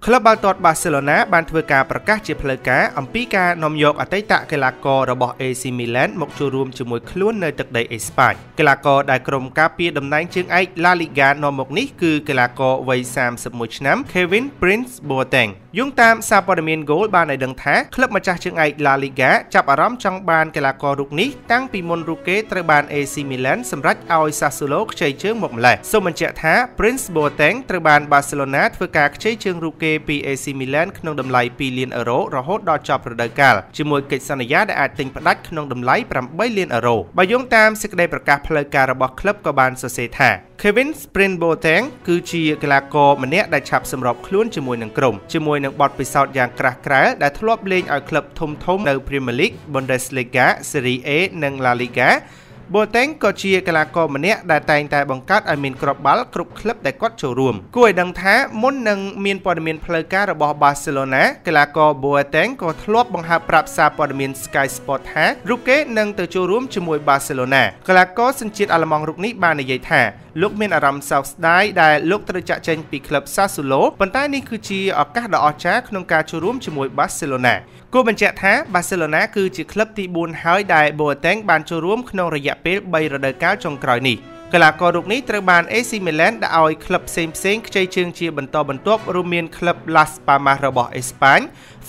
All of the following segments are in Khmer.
ក្លឹបបាល់ទាត់បាសេឡូណាបានធ្វើការប្រកាសជាផ្លូវការអំពីការនាំយកអតីតកីឡាកររបស់ AC Milan មកចូលរួមជាមួយខ្លួននៅទឹកដីអេស្ប៉ាញកីឡាករដែលក្រុមការពារតំណែងជើងឯក La Liga នាំមកនេះគឺកីឡាករវ័យ31ឆ្នាំ Kevin Prince Boateng យោងតាមសារព័ត៌មាន Goal បានឲ្យដឹងថាក្លឹបម្ចាស់ជើងឯក La Liga ចាប់អារម្មណ៍ចង់បានកីឡាកររូបនេះតាំងពីមុនរូបគេត្រូវបាន AC Milan សម្រេចឲ្យ Sassuolo ខ្ចីជើងមកម្លេះសូមបញ្ជាក់ថា Prince Boateng ត្រូវបាន Barcelona ធ្វើការខ្ចីជើងរូបគេពី AC Milan ក្នុងតម្លៃ2លានអឺរ៉ូរហូតដល់ចប់រដូវកាលជាមួយកិច្ចសន្យាដែលអាចទិញផ្ដាច់ក្នុងតម្លៃ8លានអឺរ៉ូបើយោងតាមសេចក្តីប្រកាសផ្លូវការរបស់ក្លឹបក៏បានសរសេរថា Kevin Prince Boateng គឺជាកីឡាករម្នាក់ដែលឆាប់សម្របខ្លួនជាមួយនឹងក្រុមជាមួយនឹងបទពិសោធន៍យ៉ាងក្រាស់ក្រែលដែលធ្លាប់លេងឲ្យក្លឹបធំៗនៅ Premier League, Bundesliga, Serie A និង La Liga Boateng ក៏ជាកីឡាករម្នាក់ដែលតែងតែបង្កើតឲ្យមានគ្រាប់បាល់គ្រប់ក្លឹបដែលគាត់ចូលរួមគួរឲ្យដឹងថាមុននឹងមានព័ត៌មានផ្លូវការរបស់ Barcelona កីឡាករ Boateng ក៏ធ្លាប់បង្ហើបប្រាប់សារព័ត៌មាន Sky Sport ថារូបគេនឹងទៅចូលរួមជាមួយ Barcelona កីឡាករសញ្ជាតិអាល្លឺម៉ង់រូបនេះបាននិយាយថាលោកមានអារម្មណ៍សោកស្ដាយដែលលោកត្រូវចាក់ចែងពីក្លឹប Sassuolo ប៉ុន្តែនេះគឺជាឱកាសដ៏អស្ចារ្យក្នុងការចូលរួមជាមួយ Barcelona គួរបញ្ជាក់ថា Barcelona គឺជាក្លឹបទី4ហើយដែល Boateng បានចូលរួមក្នុងរយៈពេល3រដូវកាលចុងក្រោយនេះកីឡាកររូបនេះត្រូវបាន AC Milan ដាក់ឲ្យក្លឹបផ្សេងៗខ្ចីជើងជាបន្តបន្ទាប់រួមមានក្លឹប Las Palmas របស់អេស្ប៉ាញ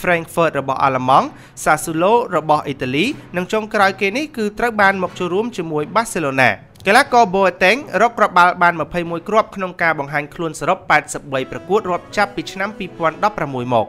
Frankfurt របស់អាល្លឺម៉ង់ Sassuolo របស់អ៊ីតាលីនិងចុងក្រោយគេនេះគឺត្រូវបានមកចូលរួមជាមួយ Barcelonaកីឡាករ Boateng រកគ្រាប់បាល់បាន21គ្រាប់ក្នុងការបង្ហាញខ្លួនសរុប83ប្រកួតរាប់ចាប់ពីឆ្នាំ2016មក